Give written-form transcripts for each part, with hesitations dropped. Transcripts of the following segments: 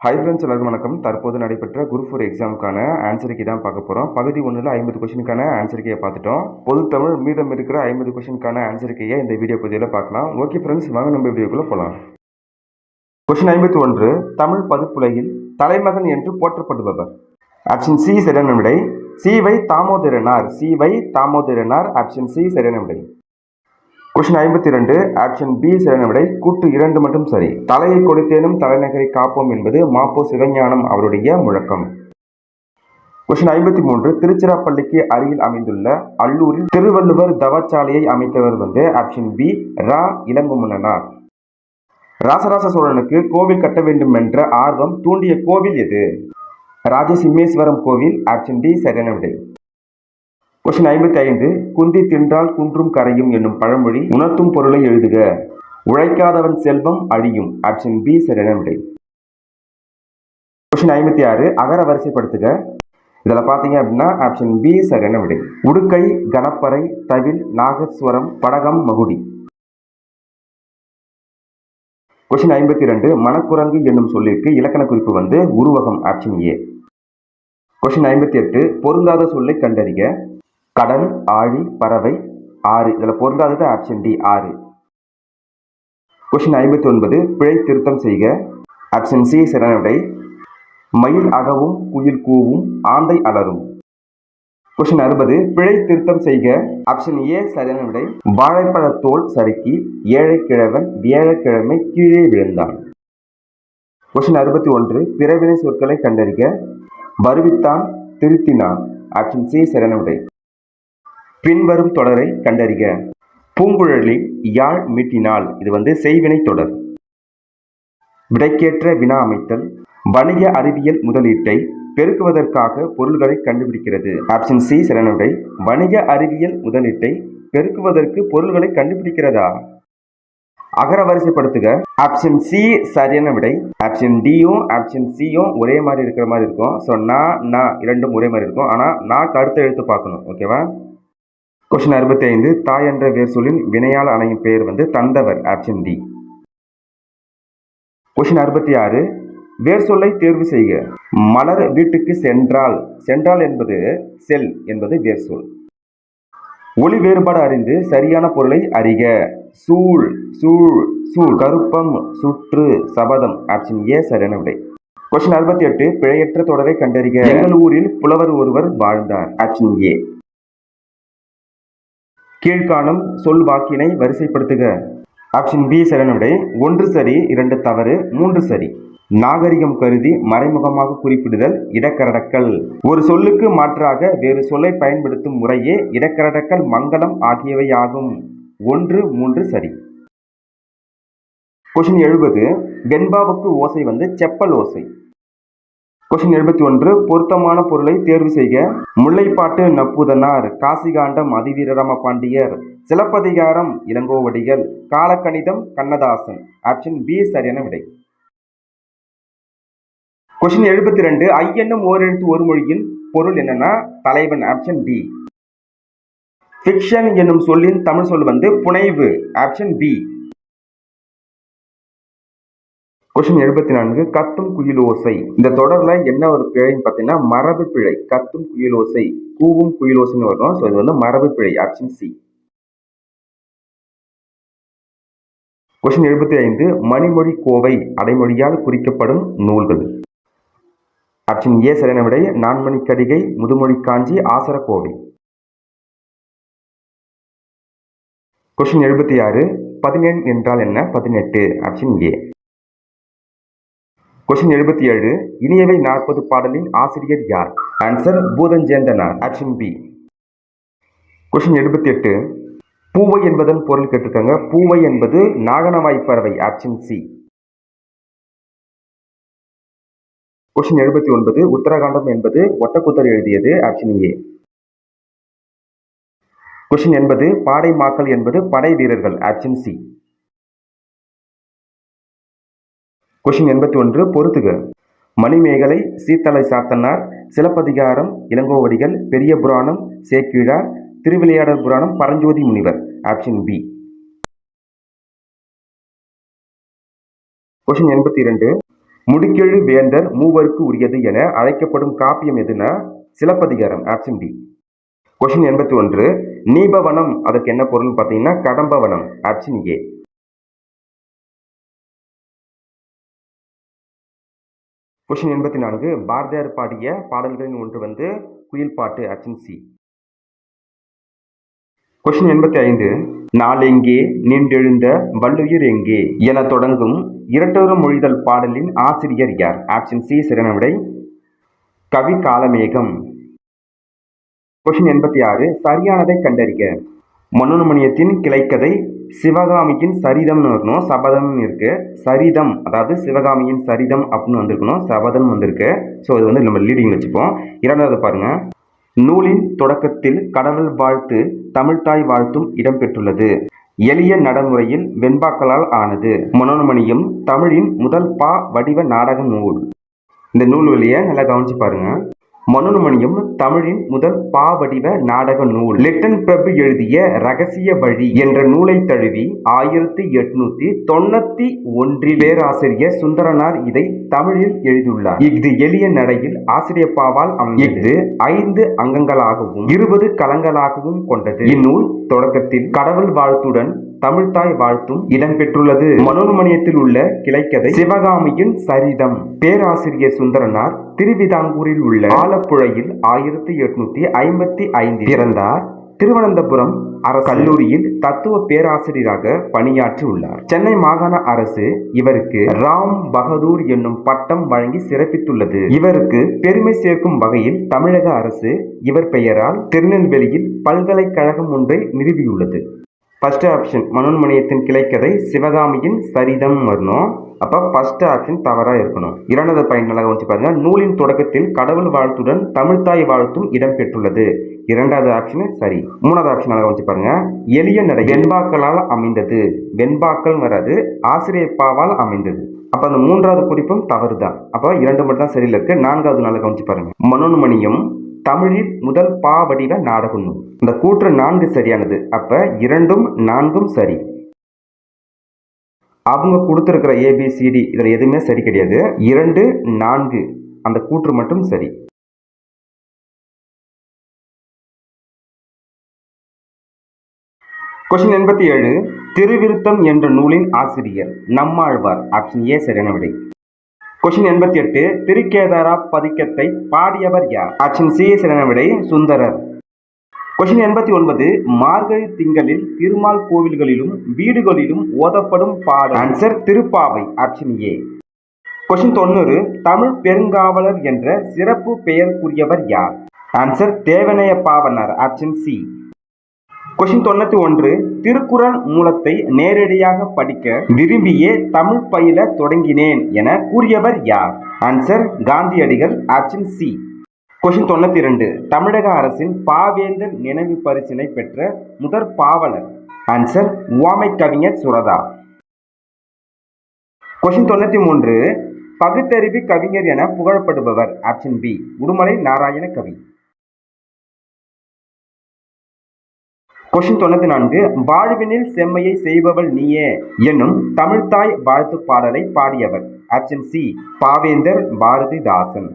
Hi friends, எல்லாருக்கும் வணக்கம். தற்போது நடைபெற்ற குரூப் 4 எக்ஸாமுக்கான ஆன்சருக்கு தான் பார்க்க போகிறோம். பகுதி 1ல் 50 கொஷினுக்கான ஆன்சருக்கையை பார்த்துட்டோம். பொது தமிழ் மீதம் இருக்கிற 50 கொஷினுக்கான ஆன்சருக்கையை இந்த வீடியோ பதிவில் பார்க்கலாம். ஓகே ஃப்ரெண்ட்ஸ், வாங்க நம்ம வீடியோக்குள்ளே போகலாம். கொஷின் 51. தமிழ் பதிப்புலகில் தலைமகன் என்று போற்றப்படுபவர். ஆப்ஷன் சி சரியான விடை. சி.வை. தாமோதரனார். சி.வை. தாமோதரனார். ஆப்ஷன் சி சரியான விடை. கொஷின் 52. ஆப்ஷன் பி சரியான விடை. கூட்டு 2 மட்டும் சரி. தலையை கொடுத்தேனும் தலைநகரை காப்போம் என்பது மாப்போ சிவஞானம் அவருடைய முழக்கம். கொஷின் 53. திருச்சிராப்பள்ளிக்கு அருகில் அமைந்துள்ள அல்லூரில் திருவள்ளுவர் தவச்சாலையை அமைத்தவர் ஆப்ஷன் பி ரா இளங்குமணனார். ராசராச சோழனுக்கு கோவில் கட்ட வேண்டும் என்ற ஆர்வம் தூண்டிய கோவில் எது? ராஜசிம்மேஸ்வரம் கோவில். ஆப்ஷன் டி சரியான விடை. கொஸ்டின் 55. குந்தி தின்றால் குன்றும் கரையும் என்னும் பழமொழி உணர்த்தும் பொருளை எழுதுக. உழைக்காதவன் செல்வம் அழியும். ஆப்ஷன் பி சரியான விடை. கொஸ்டின் 56. அகர வரிசைப்படுத்துக. இதில் பார்த்தீங்க அப்படின்னா ஆப்ஷன் பி சரியான விடை. உடுக்கை, கணப்பறை, தவில், நாகஸ்வரம், படகம், மகுடி. கொஸ்டின் 52. மணக்குரங்கு என்னும் சொல்லிற்கு இலக்கண குறிப்பு உருவகம். Option A. கொஸ்டின் 58. பொருந்தாத சொல்லை கண்டறிக. கடல், ஆழி, பறவை, ஆறு. இதில் பொருந்தாதது ஆப்ஷன் டி ஆறு. கொஸ்டின் 59. பிழை திருத்தம் செய்க. ஆப்ஷன் சி சரியான விடை. மயில் அகவும் குயில் கூவும் ஆந்தை அலரும். கொஸ்டின் 60. பிழை திருத்தம் செய்க. ஆப்ஷன் ஏ சரியான விடை. வாழைப்பழத்தோல் சறுக்கி ஏழை கிழவன் வியாழக்கிழமை கீழே விழுந்தான். கொஸ்டின் 61. பிறவினை சொற்களை கண்டறிக. வருவித்தான், திருத்தினான். ஆப்ஷன் சி சரியான விடை. பின்வரும் தொடரை கண்டறிக. பூங்குழலி யாழ் மீட்டினாள். இது செய்வினை தொடர். விடைக்கேற்ற வினா அமைத்தல். வணிக அறிவியல் முதலீட்டை பெருக்குவதற்காக பொருள்களை கண்டுபிடிக்கிறது. ஆப்ஷன் சி சரியான விடை. வணிக அறிவியல் முதலீட்டை பெருக்குவதற்கு பொருள்களை கண்டுபிடிக்கிறதா? அகர வரிசைப்படுத்துக. ஆப்ஷன் சி சரியான விடை. ஆப்ஷன் டியும் ஆப்ஷன் சியும் ஒரே மாதிரி இருக்கிற மாதிரி இருக்கும். ஸோ நான் இரண்டும் ஒரே மாதிரி இருக்கும். ஆனால் நாக்கு அடுத்த எழுத்து பார்க்கணும். ஓகேவா? கொஸ்டின் 65. தாய் என்ற வேர் சொல்லின் வினையால் அணையும் பெயர் தந்தவர். Option D. கொஸ்டின் 66. வேர் சொல்லை தேர்வு செய்க. மலர் வீட்டுக்கு சென்றால். சென்றால் என்பது செல் என்பது வேர் சொல். ஒளி வேறுபாடு அறிந்து சரியான பொருளை அறிக. சூழ், சூழ், சூழ். கருப்பம், சுற்று, சபதம். ஆப்ஷன் ஏ சரியான விடை. கொஸ்டின் 68. பிழையற்ற தொடரை கண்டறிக. எங்கள் ஊரில் புலவர் ஒருவர் வாழ்ந்தார். Option A. கீழ்காணும் சொல் வாக்கினை வரிசைப்படுத்துக. ஆப்ஷன் பி சரியான விடை. 1 சரி, 2 தவறு, 3 சரி. நாகரிகம் கருதி மறைமுகமாக குறிப்பிடுதல் இடக்கரடக்கல். ஒரு சொல்லுக்கு மாற்றாக வேறு சொல்லை பயன்படுத்தும் முறையே இடக்கரடக்கல், மங்களம் ஆகியவை ஆகும். 1, 3 சரி. கொஸ்டின் 70. வெண்பாவுக்கு ஓசை செப்பல் ஓசை. கொஸ்டின் 71. பொருத்தமான பொருளை தேர்வு செய்க. முல்லைப்பாட்டு நப்பூதனார், காசிகாண்டம் அதிவீரராம பாண்டியர், சிலப்பதிகாரம் இளங்கோவடிகள், காலக்கணிதம் கண்ணதாசன். ஆப்ஷன் பி சரியான விடை. கொஸ்டின் 72. ஐ என்னும் ஓரெழுத்து ஒரு மொழியின் பொருள் என்னன்னா தலைவன். Option D. ஃபிக்ஷன் என்னும் சொல்லின் தமிழ் சொல் புனைவு. Option B. கொஸ்டின் 74. கத்தும் குயிலோசை. இந்த தொடர்ல என்ன ஒரு பிழைன்னு பார்த்தீங்கன்னா மரபு பிழை. கத்தும் குயிலோசை, கூவும் குயிலோசைன்னு வரும். ஸோ இது மரபு பிழை. Option C. கொஸ்டின் 75. மணிமொழி கோவை அடைமொழியால் குறிக்கப்படும் நூல்கள். ஆப்ஷன் ஏ சரியான விடை. நான்மணி கடிகை, முதுமொழி காஞ்சி, ஆசர கோவை. கொஸ்டின் 76. 18 என்றால் என்ன? 18. Option A. கொஸ்டின் 77. இனியவை 40 பாடலின் ஆசிரியர் யார்? ஆன்சர் பூதஞ்சேந்தனார். Option B. கொஸ்டின் 78. பூவை என்பதன் பொருள் கேட்டிருக்காங்க. பூவை என்பது நாகனவாய் பறவை. Option C. கொஸ்டின் 79. உத்தரகாண்டம் என்பது ஒட்டக்குத்தர் எழுதியது. Option A. கொஸ்டின் 80. பாடை மாக்கள் என்பது படை வீரர்கள். Option C. கொஸ்டின் 81. பொறுத்துக. மணிமேகலை சீத்தலை சாத்தனார், சிலப்பதிகாரம் இளங்கோவடிகள், பெரிய புராணம் சேக்கிழார், திருவிளையாடல் புராணம் பரஞ்சோதி முனிவர். Option B. கொஸ்டின் 82. முடிக்கெழு வேந்தர் மூவருக்கு உரியது என அழைக்கப்படும் காப்பியம் எதுனா சிலப்பதிகாரம். Option D. கொஸ்டின் 81. நீபவனம் அதற்கு என்ன பொருள் பார்த்தீங்கன்னா கடம்பவனம். Option A. கொஸ்டின் 84. பாரதியார் பாடிய பாடல்களின் ஒன்று வந்து Kuyil Pattu. Option C. Question 85. நாளெங்கே நின்றெழுந்த வள்ளுயிர் எங்கே என தொடங்கும் இரட்டொரு மொழிதல் பாடலின் ஆசிரியர் யார்? ஆப்ஷன் சி சரியான விடை. கவி காலமேகம். கொஸ்டின் 86. சரியானதை கண்டறிக. மனோன்மணியத்தின் கிளைக்கதை சிவகாமியின் சரிதம்னு வரணும், சபதம்னு இருக்கு. சரிதம் அதாவது சிவகாமியின் சரிதம் அப்படின்னு வந்திருக்கணும், சபதம் வந்திருக்கு. ஸோ இது வந்து நம்ம லீடிங் வச்சுப்போம். இரண்டாவது பாருங்க. நூலின் தொடக்கத்தில் கடவுள் வாழ்த்து தமிழ்தாய் வாழ்த்தும் இடம்பெற்றுள்ளது. எளிய நடைமுறையில் வெண்பாக்களால் ஆனது. மனோன்மணியம் தமிழின் முதல் பா வடிவ நாடக நூல். இந்த நூல் வழியை நல்லா கவனிச்சு பாருங்க. மனோன்மணியம் தமிழின் முதல் பாவடிவ நாடக நூல். லிட்டன் பிரபு எழுதிய ரகசிய வழி என்ற நூலை தழுவி 1891 பேராசிரியர் சுந்தரனார் இதை தமிழில் எழுதியுள்ளார். இது எளிய நடையில் ஆசிரியப்பாவால் இது 5 அங்கங்களாகவும் 20 களங்களாகவும் கொண்டது. இந்நூல் தொடக்கத்தில் கடவுள் வாழ்த்துடன் தமிழ்தாய் வாழ்த்தும் இடம்பெற்றுள்ளது. மனோன்மணியத்தில் உள்ள கிளைக்கதை சிவகாமியின் சரிதம். பேராசிரியர் சுந்தரனார் திருவிதாங்கூரில் உள்ள ஆலப்புழையில் 1855 பிறந்தார். திருவனந்தபுரம் அரசு கல்லூரியில் தத்துவ பேராசிரியராக பணியாற்றி உள்ளார். சென்னை மாகாண அரசு இவருக்கு ராம் பகதூர் என்னும் பட்டம் வழங்கி சிறப்பித்துள்ளது. இவருக்கு பெருமை சேர்க்கும் வகையில் தமிழக அரசு இவர் பெயரால் திருநெல்வேலியில் பல்கலைக்கழகம் ஒன்றை நிறுவியுள்ளது. ஃபர்ஸ்ட் ஆப்ஷன் மனோன்மணியத்தின் கிளைக்கதை சிவகாமியின் சரிதம் வரணும். அப்போ ஃபர்ஸ்ட் ஆப்ஷன் தவறாக இருக்கணும். இரண்டாவது பாயிண்ட் நல்லா கவனிச்சு பாருங்க. நூலின் தொடக்கத்தில் கடவுள் வாழ்த்துடன் தமிழ்தாய் வாழ்த்தும் இடம்பெற்றுள்ளது. இரண்டாவது ஆப்ஷன் சரி. மூணாவது ஆப்ஷன் நல்லா கவனிச்சு பாருங்க. எளிய நடை வெண்பாக்களால் அமைந்தது. வெண்பாக்கள் வராது, ஆசிரியப்பாவால் அமைந்தது. அப்போ அந்த மூன்றாவது குறிப்பும் தவறு தான். அப்போ இரண்டு மட்டும் தான் சரியில் இருக்கு. நான்காவது நல்லா கவனிச்சு பாருங்க. மனோன்மணியம் தமிழில் முதல் பா வடிவ நாடக நூல். இந்த கூற்று 4 சரியானது. அப்ப 2ம் 4ம் சரி. அவங்க கொடுத்திருக்கிற ABCD இதுல எதுவுமே சரி கிடையாது. 2, 4 அந்த கூற்று மட்டும் சரி. கொஸ்டின் 87. திருவிருத்தம் என்ற நூலின் ஆசிரியர் நம்மாழ்வார். ஆப்ஷன் ஏ சரியான விடை. கொஸ்டின் 88. திருக்கேதாரா பதிக்கத்தை பாடியவர் யார்? ஆப்ஷன் சி சரியான விடை சுந்தரர். கொஸ்டின் 89. மார்கழி திங்களில் திருமால் கோவில்களிலும் வீடுகளிலும் ஓதப்படும் பாடல். Answer Thiruppavai. Option A. Question 90. Tamil பெருங்காவலர் என்ற சிறப்பு பெயருக்குரியவர் யார்? Answer Devaneya Pavanar. Option C. Question 91. Thirukkural மூலத்தை நேரடியாக படிக்க விரும்பியே தமிழ் பயில தொடங்கினேன் என கூறியவர் யார்? ஆன்சர் காந்தியடிகள். Option C. கொஸ்டின் 92. தமிழக அரசின் பாவேந்தர் நினைவு பரிசினை பெற்ற முதற் பாவலர். ஆன்சர் உவமை கவிஞர் சுரதா. கொஸ்டின் 93. பகுத்தறிவு கவிஞர் என புகழப்படுபவர். ஆப்ஷன் பி உடுமலை நாராயண கவி. கொஸ்டின் 94. வாழ்வினில் செம்மையை செய்பவள் நீயே என்னும் தமிழ்தாய் வாழ்த்து பாடலை பாடியவர். ஆப்ஷன் சி பாவேந்தர் பாரதிதாசன்.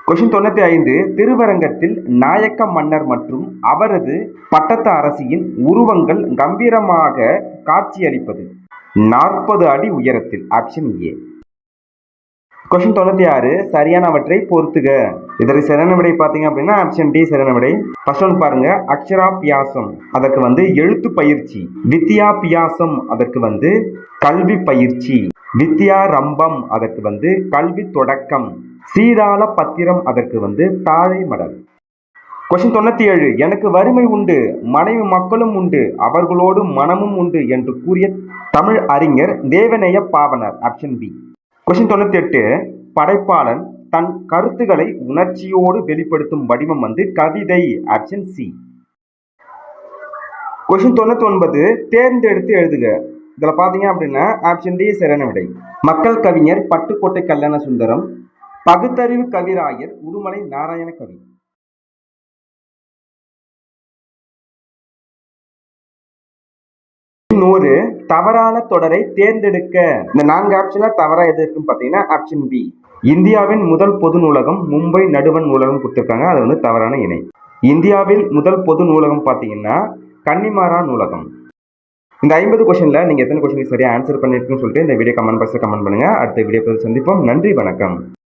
கொஸ்டின் 95. திருவரங்கத்தில் நாயக்க மன்னர் மற்றும் அவரது பட்டத்து அரசியின் உருவங்கள் கம்பீரமாக காட்சியளிப்பது. 40 அடி உயரத்தில். Option A. கொஸ்டின் 96. சரியானவற்றை பொறுத்துக. இதற்கு சரியான விடை பார்த்தீங்க அப்படின்னா ஆப்ஷன் டி சரியான விடை. ஃபர்ஸ்ட் ஒன் பாருங்க. அக்ஷராபியாசம் அதற்கு வந்து எழுத்து பயிற்சி. வித்யாபியாசம் அதற்கு வந்து கல்வி பயிற்சி. வித்யாரம்பம் அதற்கு வந்து கல்வி தொடக்கம். சீதாள பத்திரம் அதற்கு வந்து தாழை மடல். கொஸ்டின் 97. எனக்கு வறுமை உண்டு, மனைவி மக்களும் உண்டு, அவர்களோடு மனமும் உண்டு என்று கூறிய தமிழ் அறிஞர் Devaneya Pavanar. Option B. Question 98. படைப்பாளன் தன் கருத்துக்களை உணர்ச்சியோடு வெளிப்படுத்தும் வடிவம் வந்து கவிதை. Option C. கொஸ்டின் 99. தேர்ந்தெடுத்து எழுதுக. இதுல பாத்தீங்க அப்படின்னா ஆப்ஷன் டி சரியான விடை. மக்கள் கவிஞர் பட்டுக்கோட்டை கல்யாண சுந்தரம். பகுத்தறிவு கவிராயர் உடுமலை நாராயண கவி. 11 தவறான தொடரை தேர்ந்தெடுக்க. இந்த 4 ஆப்ஷன்ல தவறா எது இருக்குன்னு பாத்தீங்கன்னா ஆப்ஷன் பி. இந்தியாவின் முதல் பொது நூலகம் மும்பை நடுவண் நூலகம் கொடுத்திருக்காங்க. அது வந்து தவறான இணை. இந்தியாவில் முதல் பொது நூலகம் பாத்தீங்கன்னா கன்னிமாரா நூலகம். இந்த 50 கொஸ்டின்ல நீங்க எத்தனை கொஸ்டின் சரியா ஆன்சர் பண்ணிருக்குன்னு சொல்லிட்டு இந்த வீடியோ கமெண்ட் பாக்ஸ்ல கமெண்ட் பண்ணுங்க. அடுத்த வீடியோ சந்திப்போம். நன்றி, வணக்கம்.